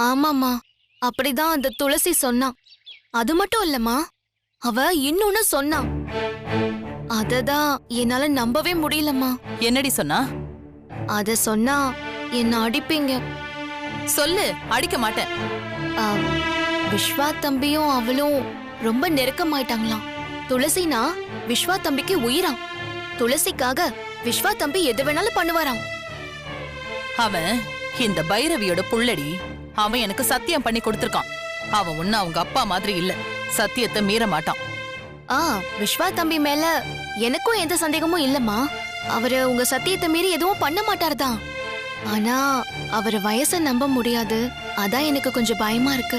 ஆமாமா, அப்படிதான் அந்த துளசி சொன்னா. அது மட்டும் இல்லம்மா, அவ இன்னொன்னு சொன்னா. அததான் என்னால நம்பவே முடியலம்மா. என்னடி சொன்னா? அத சொன்னா என்ன அடிப்பீங்க. சொல்லு, அடிக்க மாட்டேன். ஆ, விஸ்வா தம்பியும் அவளும் ரொம்ப நெருக்கமாயிட்டாங்களாம். துளசினா விஸ்வா தம்பிக்கு உயிராம். துளசிக்காக விஸ்வா தம்பி எது வேணாலும் பண்ணுவாராம். அவன் இந்த பைரவியோட புள்ளடி. அவன் எனக்கு சத்தியம் பண்ணி கொடுத்திருக்கான். அவன் ஒண்ணு அவங்க அப்பா மாதிரி இல்ல, சத்தியத்தை மீற மாட்டான். விஸ்வா தம்பி மேல எனக்கும் எந்த சந்தேகமும் இல்லம்மா. அவரு உங்க சத்தியத்தை மீறி எதுவும் பண்ண மாட்டார்தான். ஆனா அவர் வயசை நம்ப முடியாது. அதான் எனக்கு கொஞ்சம் பயமா இருக்கு.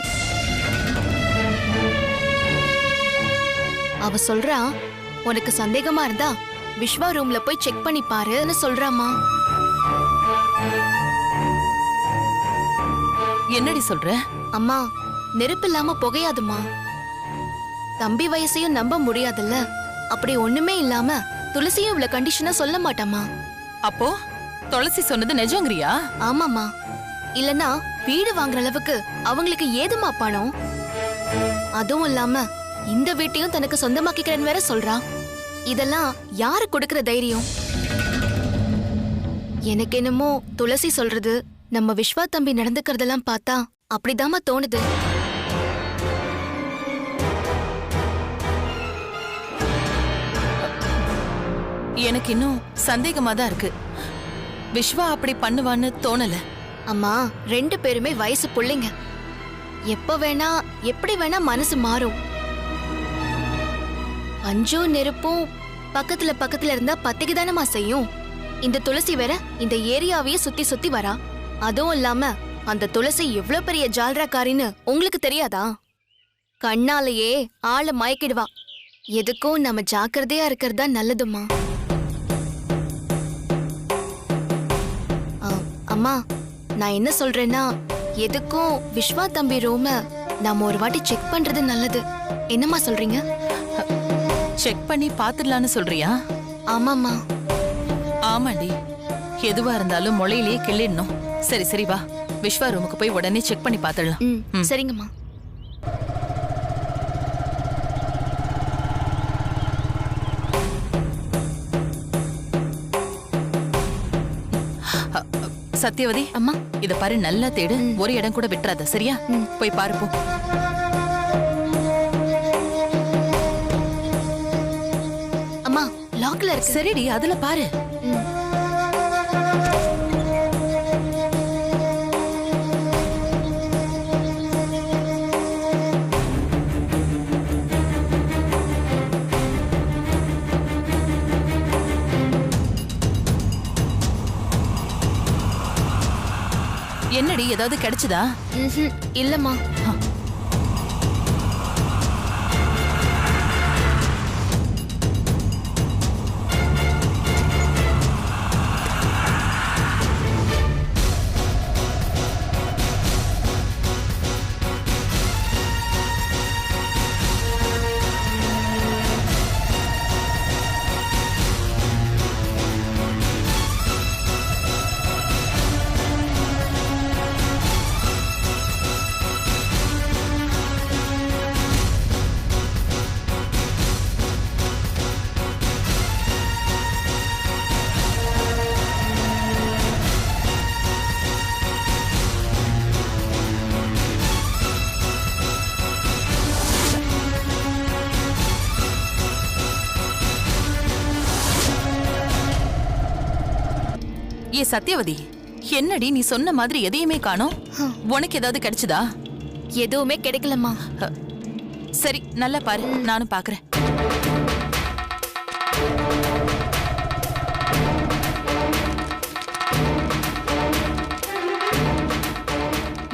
அவ சொல்றா, உனக்கு சந்தேகமா இருந்தா விஸ்வா ரூம்ல போய் செக் பண்ணி பாருன்னு சொல்றாமா. என்னடி சொல்ற? அம்மா, நெருப்பு இல்லாம புகையாதுமா. தம்பி வயசையும் நம்ப முடியாதுல்ல. அப்படி ஒண்ணுமே இல்லாம துளசியும் இவ்வளவு கண்டிஷனா சொல்ல மாட்டாமா. அப்போ துளசி சொன்னது நிஜங்கிறியா? ஆமாமா, இல்லனா வீடு வாங்குற அளவுக்கு அவங்களுக்கு ஏதுமா பணம்? அதுவும் இல்லாம இந்த வீட்டையும் தனக்கு சொந்தமாக்கிக்கிறேன்னு வேற சொல்றா. இதெல்லாம் யாரு கொடுக்கிற தைரியம்? எனக்கு என்னமோ துளசி சொல்றது நம்ம விஸ்வா தம்பி நடந்துக்கிறதெல்லாம் பார்த்தா அப்படிதாம்மா தோணுது. எனக்கு இன்னும் சந்தேகமா தான் இருக்கு. விஸ்வா அப்படி பண்ணுவான்னு தோணல. அம்மா, 2 பேருமே வயசு புள்ளைங்க. எப்ப வேணா எப்படி வேணா மனசு மாறும். பஞ்சும் நெருப்பும் பக்கத்துல பக்கத்துல இருந்தா பத்திக்கு தானமா செய்யும். இந்த துளசி வேற இந்த ஏரியாவையே சுத்தி சுத்தி வரா. அதுவும் இல்லாம அந்த துளசி எவ்வளவு பெரிய ஜால்ராக்காரின்னு உங்களுக்கு தெரியாதா? கண்ணாலேயே ஆளை மயக்கிடுவா. எதுக்கும் நம்ம ஜாக்கிரதையா இருக்கிறதா நல்லதுமா. அம்மா, நான் என்ன சொல்றேன்னா, எதுக்கும் விஸ்வா தம்பி ரூம நாம ஒரு வாட்டி செக் பண்றது நல்லது. என்னம்மா சொல்றீங்க? செக் பண்ணி பாத்துடலான்னு சொல்றியா? ஆமாம்மா. ஆமாண்டி, எதுவா இருந்தாலும் முளையிலேயே கிள்ளிடணும். சரி சரி, வா விஸ்வா ரூமுக்கு போய் உடனே செக் பண்ணி பாத்துடலாம். சரிங்கம்மா. சத்யவதி, அம்மா, இத பாரு, நல்லா தேடு. ஒரு இடம் கூட விட்டுறாத, சரியா? போய் பாரு போ. அம்மா, லாக்ல இருக்கு. சரிடி, அதுல பாரு. என்னடி, ஏதாவது கிடைச்சதா? இல்லம்மா. ஏ சத்யவதி, என்னடி நீ சொன்ன மாதிரி எதையுமே காணோம்? உனக்கு ஏதாவது கிடைச்சதா? எதுவுமே கிடைக்கலம்மா. சரி, நல்லா பாரு, நானும் பாக்குறேன்.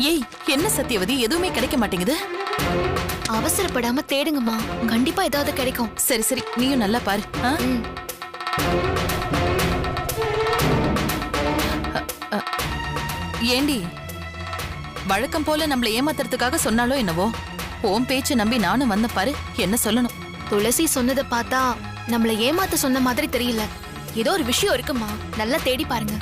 ஏய், என்ன சத்யவதி, எதுவுமே கிடைக்க மாட்டேங்குது? அவசரப்படாம தேடுங்கம்மா, கண்டிப்பா ஏதாவது கிடைக்கும். சரி சரி, நீயும் நல்லா பாரு. ஏண்டி, வழக்கம் போல நம்மள ஏமாத்துறதுக்காக சொன்னாலோ என்னவோ, ஓம் பேச்சு நம்பி நானும் வந்த பாரு. என்ன சொல்லணும்? துளசி சொன்னதை பார்த்தா நம்மள ஏமாத்த சொன்ன மாதிரி தெரியல. ஏதோ ஒரு விஷயம் இருக்குமா, நல்லா தேடி பாருங்க.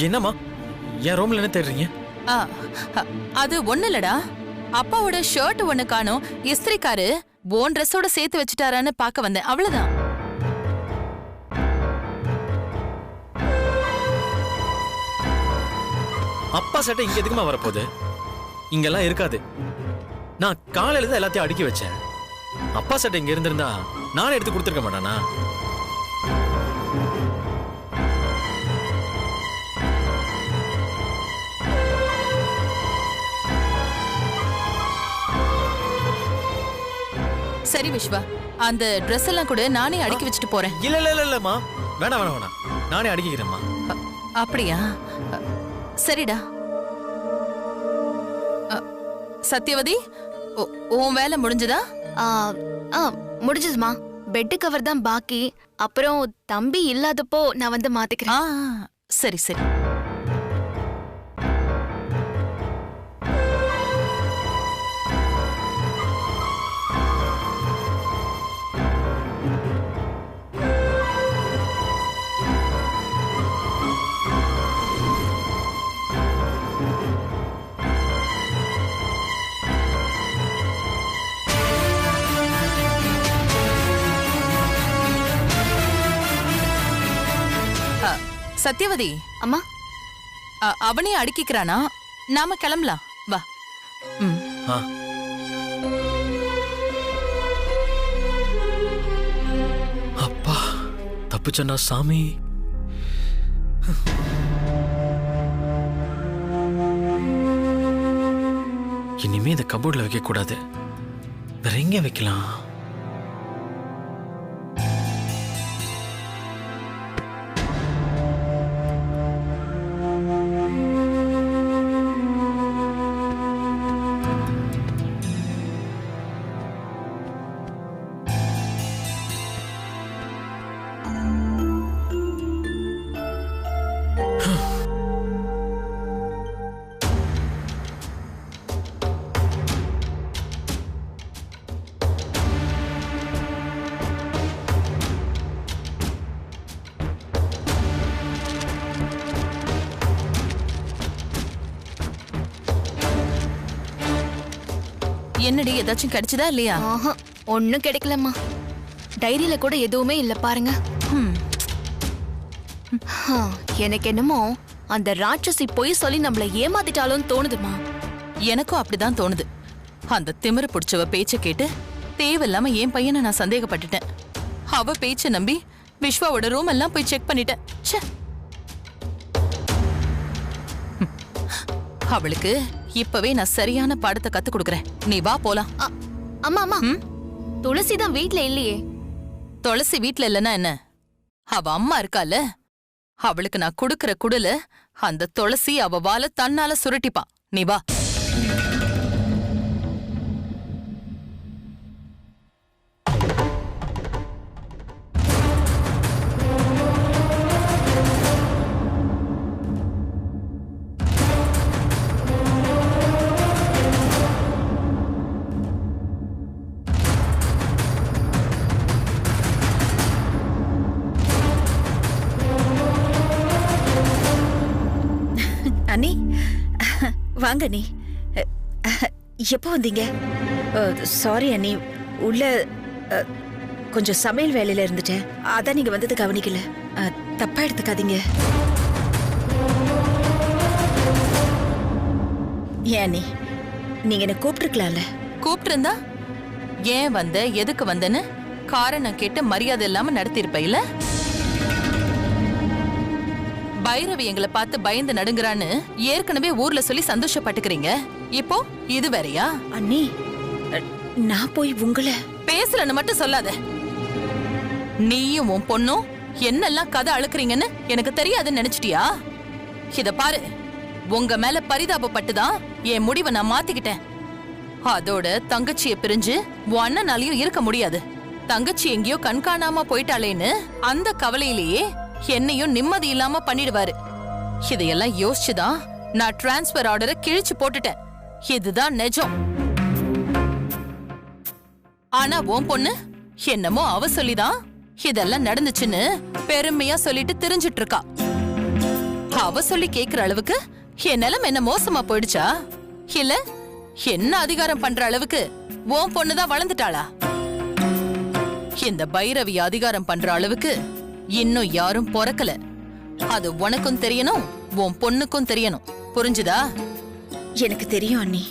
என்னம்மா என் ரூம்ல என்ன தேடுறீங்க? ஆ, அது ஒண்ணு இல்லடா, அப்பாவோட ஷர்ட் ஒண்ணு காணோம். இஸ்திரிக்காரு போன் ட்ரெஸ்ஸோட சேர்த்து வச்சுட்டாரான்னு பார்க்க வந்தேன், அவ்வளவுதான். அப்பா சட்டை இங்க எதுக்குமா வரப்போகுது? இங்கெல்லாம் இருக்காது. நான் காலையில தான் எல்லாத்தையும் அடுக்கி வச்சேன். அப்பா சட்டை இங்க இருந்திருந்தா நானே எடுத்து கொடுத்துருக்க மாட்டானா? சரி விஸ்வா, அந்த ட்ரெஸ் எல்லாம் கூட நானே அடுக்கி வச்சுட்டு போறேன். இல்ல இல்ல இல்ல இல்லம்மா, வேணாம் வேணாம் வேணாம், நானே அடுக்கிக்கிறேம்மா. அப்படியா? சரிடா. சத்யவதி, உன் வேலை முடிஞ்சதா? முடிஞ்சதுமா. பெட் கவர் தான் பாக்கி. அப்புறம் தம்பி இல்லாதப்போ நான் வந்து மாத்திக்கிறேன். சரி சரி. சத்யவதி அம்மா, அவனே அடுக்கிக்கிறானா? நாம கிளம்பலாம் வா. அப்பா தப்புச்சண்டா சாமி. இனிமே இந்த கபோர்ட்ல வைக்க கூடாது. வேற எங்க வைக்கலாம்? என்னடி, ஏதாச்சும் கிடைச்சதா இல்லையா? ஒன்னும் கிடைக்கலம்மா. டைரியில கூட எதுவுமே இல்ல பாருங்க. எனக்கு என்னமோ அந்த ராட்சசி பொய் சொல்லி நம்மள ஏமாத்திட்டாலும் தோணுதுமா. எனக்கும் அப்படிதான் தோணுது. அந்த திமிரு பிடிச்சவ பேச்ச கேட்டு தேவையில்லாம என் பையனை நான் சந்தேகப்பட்டுட்டேன். அவ பேச்ச நம்பி விஸ்வாவோட ரூம் எல்லாம் போய் செக் பண்ணிட்டேன். அவளுக்கு இப்பவே நான் சரியான பாடத்தை கத்து கொடுக்கறேன். நீ வா போலாம். அம்மா அம்மா, துளசி தான் வீட்ல இல்லையே. துளசி வீட்ல இல்லன்னா என்ன? அவ அம்மா இருக்கால, அவளுக்கு நான் கொடுக்கற குடுல அந்த துளசி அவ வால தன்னால சுருட்டிப்பான். நீ வா. அண்ணி வாங்க. நீ எப்போ வந்தீங்க? சாரி அண்ணி, உள்ள கொஞ்சம் சமையல் வேலையில இருந்துட்டேன். அதான் நீங்க வந்தது கவனிக்கல. தப்பா எடுத்துக்காதீங்க. ஏன் அண்ணி, நீங்க என்ன கூப்பிட்டுருக்கலாம்ல? கூப்பிட்டு இருந்தா ஏன் வந்த, எதுக்கு வந்தன்னு காரணம் கேட்டு மரியாதை இல்லாம நடத்திருப்ப இல்ல? பைரவி எங்களை பார்த்து பயந்து நடுங்குறான்னு ஏற்கனவே ஊர்ல சொல்லி சந்தோஷப்பட்டுக்கிறீங்க. இப்போ இது வேறயா? அண்ணி, நான் போய் உங்களை பேசலன்னு மட்டும் சொல்லாத. நீயும் உன் பொண்ணும் என்னெல்லாம் கதை அழுக்குறீங்கன்னு எனக்கு தெரியாதுன்னு நினைச்சிட்டியா? இத பாரு, உங்க மேல பரிதாபப்பட்டுதான் என் முடிவை நான் மாத்திக்கிட்டேன். அதோட தங்கச்சிய பிரிஞ்சு உன் அண்ணனாலையும் இருக்க முடியாது. தங்கச்சி எங்கேயோ கண்காணாம போயிட்டாளேன்னு அந்த கவலையிலேயே என்னையும் நிம்மதி இல்லாம பண்ணிடுவாரு. இதையெல்லாம் யோசிச்சுதான் நான் டிரான்ஸ்பர் ஆர்டரை கிழிச்சு போட்டுட்டேன். இதுதான் நிஜம். ஆனா உன் பொண்ணு என்னமோ அவ சொல்லிதான் இதெல்லாம் நடந்துச்சுன்னு பெருமையா சொல்லிட்டு திரிஞ்சிட்டு இருக்கா. அவ சொல்லி கேக்குற அளவுக்கு என் நிலம் என்ன மோசமா போயிடுச்சா? இல்ல என்ன அதிகாரம் பண்ற அளவுக்கு உன் பொண்ணுதான் வளர்ந்துட்டாளா? இந்த பைரவி அதிகாரம் பண்ற அளவுக்கு இன்னும் யாரும் பொறக்கல. அது உனக்கும் தெரியணும், உன் பொண்ணுக்கும் தெரியணும். புரிஞ்சுதா? எனக்கு தெரியும் அண்ணி,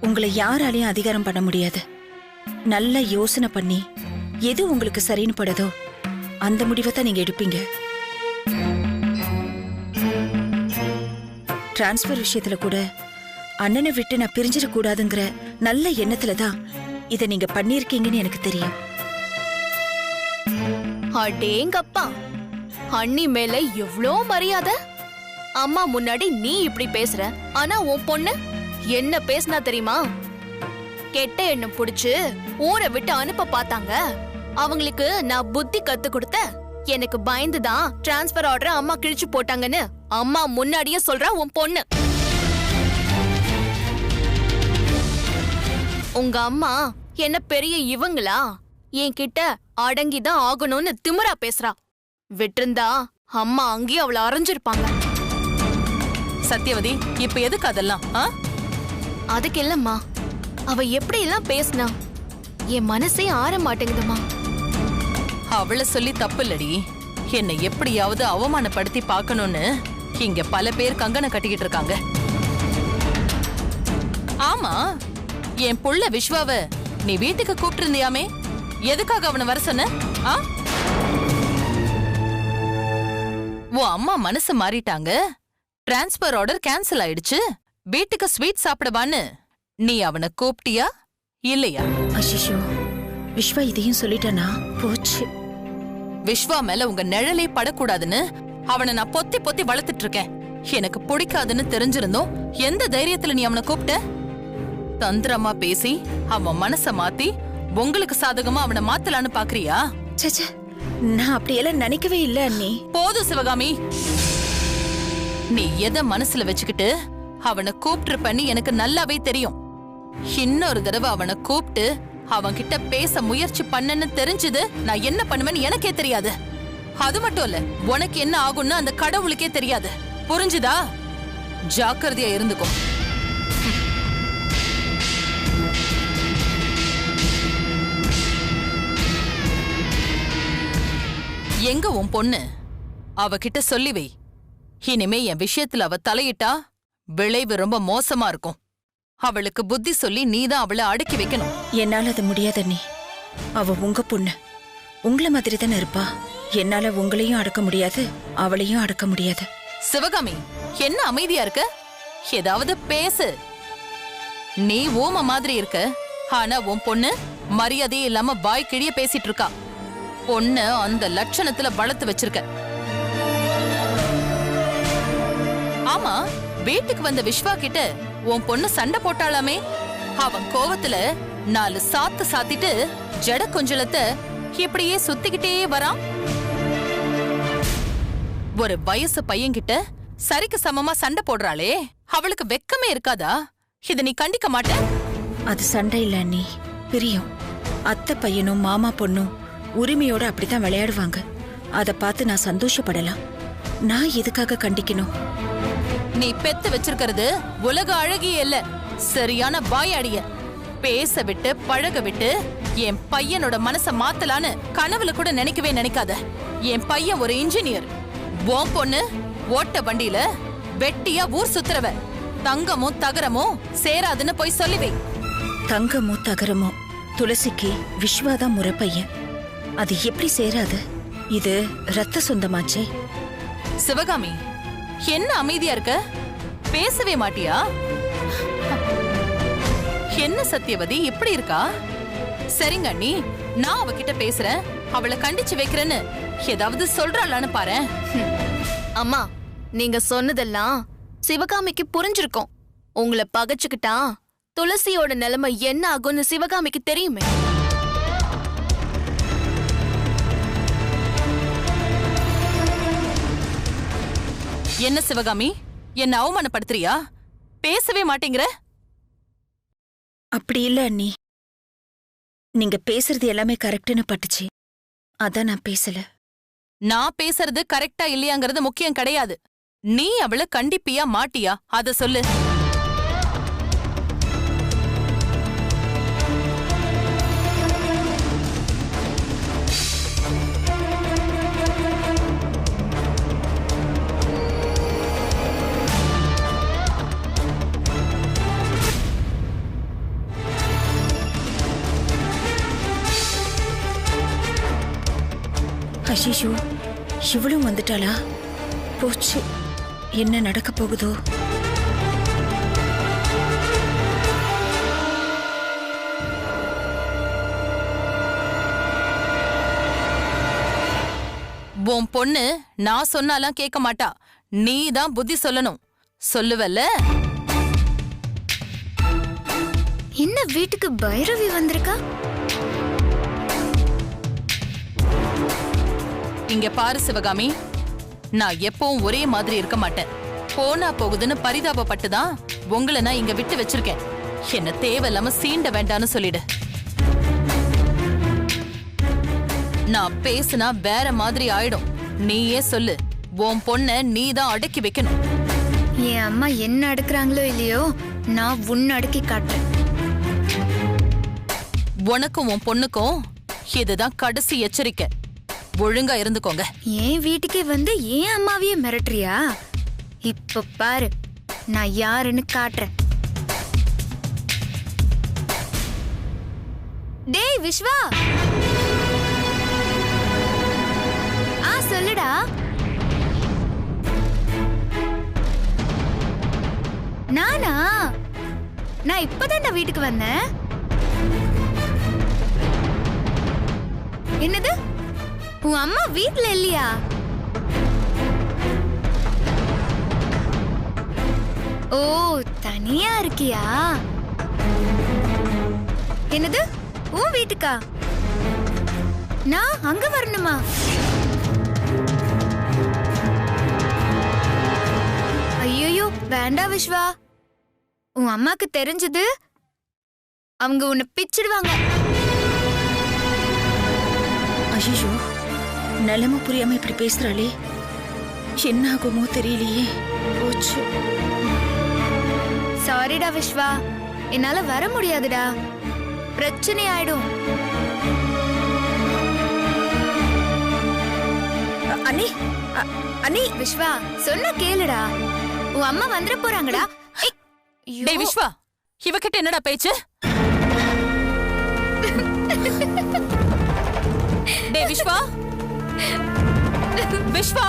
உங்களை யாராலையும் அதிகாரம் பண்ண முடியாது. நல்ல யோசனை பண்ணி எது உங்களுக்கு சரின்னு படுதோ அந்த முடிவை தான் நீங்க எடுப்பீங்க. டிரான்ஸ்பர் விஷயத்துல கூட அண்ணனை விட்டு நான் பிரிஞ்சிடக்கூடாதுங்கிற நல்ல எண்ணத்துல தான் இதை நீங்க பண்ணிருக்கீங்கன்னு எனக்கு தெரியும். அடேங்கப்பா, அண்ணி மேல எவ்ளோ மரியாதை. அம்மா முன்னாடி நீ இப்படி பேசுற, ஆனா உன் பொண்ணு என்ன பேசினா தெரியுமா? கெட்ட எண்ணம் புடிச்சு ஊரை விட்டு அனுப்ப பார்த்தாங்க. அவங்களுக்கு நான் புத்தி கத்து கொடுத்த, எனக்கு பயந்துதான் டிரான்ஸ்பர் ஆர்டர் அம்மா கிழிச்சு போட்டாங்கன்னு அம்மா முன்னாடியே சொல்றா உன் பொண்ணு. உங்க அம்மா என்ன பெரிய இவங்களா? என்கிட்ட அடங்கிதான் ஆகணும்னு திமிரா பேசுறா. விட்டிருந்தா அம்மா அங்கேயே அவளை அரைஞ்சிருப்பாங்க. சத்யவதி, இப்ப எதுக்கு அதெல்லாம்? அதுக்கு இல்லம்மா, அவ எப்படி எல்லாம் பேசினா என் மனசே ஆற மாட்டேங்குதுமா. அவளை சொல்லி தப்பு இல்லடி. என்னை எப்படியாவது அவமானப்படுத்தி பார்க்கணும்னு இங்க பல பேர் கங்கணம் கட்டிக்கிட்டு இருக்காங்க. ஆமா, என் புள்ள விஸ்வாவ நீ வீட்டுக்கு கூப்பிட்டு இருந்தியாமே, எதுக்காக அவனை வர சொன்ன? உன் அம்மா மனசு மாறிட்டாங்க, டிரான்ஸ்பர் ஆர்டர் கேன்சல் ஆயிடுச்சு, வீட்டுக்கு ஸ்வீட் சாப்பிடவான்னு நீ அவனை கூப்பிட்டியா இல்லையா? அஷிஷோ, விஸ்வா இதையும் சொல்லிட்டானா? போச்சு. விஸ்வா மேல உங்க நிழலே படக்கூடாதுன்னு அவனை நான் பொத்தி பொத்தி வளர்த்துட்டு இருக்கேன். எனக்கு பிடிக்காதுன்னு தெரிஞ்சிருந்தோம் எந்த தைரியத்துல நீ அவனை கூப்பிட்ட? தந்திரமா பேசி அவன் மனச மாத்தி உங்களுக்கு சாதகமா அவனை மாத்தலான்னு பாக்குறியா? சச்சா, நான் அப்படியெல்லாம் நினைக்கவே இல்ல அண்ணி. போதும் சிவகாமி, நீ எதை மனசுல வச்சுக்கிட்டு அவனை கூப்பிட்டுருப்பன்னு எனக்கு நல்லாவே தெரியும். இன்னொரு தடவை அவனை கூப்பிட்டு அவன் கிட்ட பேச முயற்சி பண்ணன்னு தெரிஞ்சது நான் என்ன பண்ணுவேன்னு எனக்கே தெரியாது. அது மட்டும் இல்ல, உனக்கு என்ன ஆகும்னு அந்த கடவுளுக்கே தெரியாது. புரிஞ்சுதா? ஜாக்கிரதையா இருந்துக்கோ. எங்க உன் பொண்ணு? அவகிட்ட சொல்லி வை, இனிமே என் விஷயத்துல அவ தலையிட்டா விளைவு ரொம்ப மோசமா இருக்கும். அவளுக்கு புத்தி சொல்லி நீதான் அவளை அடக்கி வைக்கணும். என்னால அது முடியாது அண்ணி. அவ உங்க பொண்ணு, உங்கள மாதிரி தானே இருப்பா. என்னால உங்களையும் அடக்க முடியாது, அவளையும் அடக்க முடியாது. சிவகாமி, என்ன அமைதியா இருக்க? ஏதாவது பேசு. நீ ஊம மாதிரி இருக்க, ஆனா உன் பொண்ணு மரியாதையே இல்லாம பாய் கிழிய பேசிட்டு இருக்கா. பொண்ணு அந்த லட்சணத்துல வளர்த்து வச்சிருக்க. ஆமா, வீட்டுக்கு வந்த விஸ்வா கிட்ட உன் பொண்ணு சண்டை போட்டாளாமே, அவன் கோவத்துல 4 சாத்து சாத்திட்டு ஜட கொஞ்சலத்தை இப்படியே சுத்திக்கிட்டே வரான். ஒரு வயசு பையன்கிட்ட சரிக்கு சமமா சண்டை போடுறாளே, அவளுக்கு வெக்கமே இருக்காதா? இத நீ கண்டிக்க மாட்ட? அது சண்டை இல்ல அண்ணி, பிரியம். அத்தை பையனும் மாமா பொண்ணும் உரிமையோட அப்படித்தான் விளையாடுவாங்க. அத பார்த்து நான் சந்தோஷப்படலாம். நான் எதுக்காக கண்டிக்கணும்? நீ பெத்து வச்சிருக்கிறது உலக அழகிய இல்ல, சரியான பாயாடிய. பேச விட்டு பழக விட்டு என் பையனோட மனச மாத்தலான்னு கனவுல கூட நினைக்கவே நினைக்காத. என் பையன் ஒரு இன்ஜினியர், உன் பொண்ணு ஓட்ட வண்டியில வெட்டியா ஊர் சுத்துறவ. தங்கமும் தகரமும் சேராதுன்னு போய் சொல்லிவை. தங்கமோ தகரமோ துளசிக்கு விஸ்வாதான் முறை பையன், அது எப்படி சேராது? இது ரத்த சொந்தமாச்சே. சிவகாமி, என்ன அமைதியா இருக்க? பேசவே மாட்டியா? என்ன சத்யவதி இப்படி இருக்கா? சரிங்க அண்ணி, நான் அவகிட்ட பேசுறேன், அவளை கண்டிச்சு வைக்கிறேன்னு ஏதாவது சொல்றாளான்னு பாரு. அம்மா, நீங்க சொன்னதெல்லாம் சிவகாமிக்கு புரிஞ்சிருக்கும். உங்களை பகைச்சுக்கிட்டா துளசியோட நிலைமை என்ன ஆகும்னு சிவகாமிக்கு தெரியுமே. என்ன சிவகாமி, என்ன அவமானப்படுத்துறியா? பேசவே மாட்டேங்கிற? அப்படி இல்ல அண்ணி, நீங்க பேசுறது எல்லாமே கரெக்ட்னு பட்டுச்சு, அதான் நான் பேசல. நான் பேசுறது கரெக்டா இல்லையாங்கிறது முக்கியம் கிடையாது. நீ அவளை கண்டிப்பியா மாட்டியா அத சொல்லு. ஐயோ, இவளும் வந்துட்டாளா? போச்சு, என்ன நடக்க போகுதோ? உன் பொண்ணு நான் சொன்னாலாம் கேட்க மாட்டா. நீ தான் புத்தி சொல்லணும். சொல்லுவல்ல? என்ன வீட்டுக்கு பைரவி வந்திருக்கா? இங்க பாரு சிவகாமி, நான் எப்பவும் ஒரே மாதிரி இருக்க மாட்டேன். போனா போகுதுன்னு பரிதாபப்பட்டுதான் உங்களை நான் இங்க விட்டு வச்சிருக்கேன். என்ன தேவையில்லாம சீண்ட வேண்டான்னு சொல்லிடு. நான் பேசுனா வேற மாதிரி ஆயிடும். நீயே சொல்லு, உன் பொண்ண நீ தான் அடக்கி வைக்கணும். என் அம்மா என்ன அடுக்குறாங்களோ இல்லையோ, நான் உன்னை அடக்கி காட்டுறேன். உனக்கும் உன் பொண்ணுக்கும் இதுதான் கடைசி எச்சரிக்கை. ஒழுங்கா இருந்துக்கோங்க. என் வீட்டுக்கே வந்து ஏன் அம்மாவையே மிரட்டுறியா? இப்ப பாரு, நான் யாருன்னு காட்டுறேன். டேய் விஸ்வா, சொல்லுடா. நானா? நான் இப்பதான் வீட்டுக்கு வந்தேன். என்னது, உன் அம்மா வீட்ல இல்லையா? ஓ, தனியா இருக்கியா? என்னது, உன் வீட்டுக்கா? நான் அங்க வரணுமா? ஐயோ, வேண்டாம் விஸ்வா. உன் அம்மாக்கு தெரிஞ்சது அவங்க உன்னை பிச்சிடுவாங்க. ஐயோ, நிலைமை புரியாம இப்படி பேசுறாளே, என்ன ஆகுமோ தெரியலையே. போச்சு. சாரிடா விஸ்வா, என்னால வர முடியாதுடா. பிரச்சனை ஆயிடும். அண்ணி, அண்ணி. விஸ்வா, சொன்ன கேளுடா. உன் அம்மா வந்துட போறாங்கடா. டேய் விஸ்வா, இவகிட்ட என்னடா பேச்சு? டேய் விஸ்வா, விஸ்வா.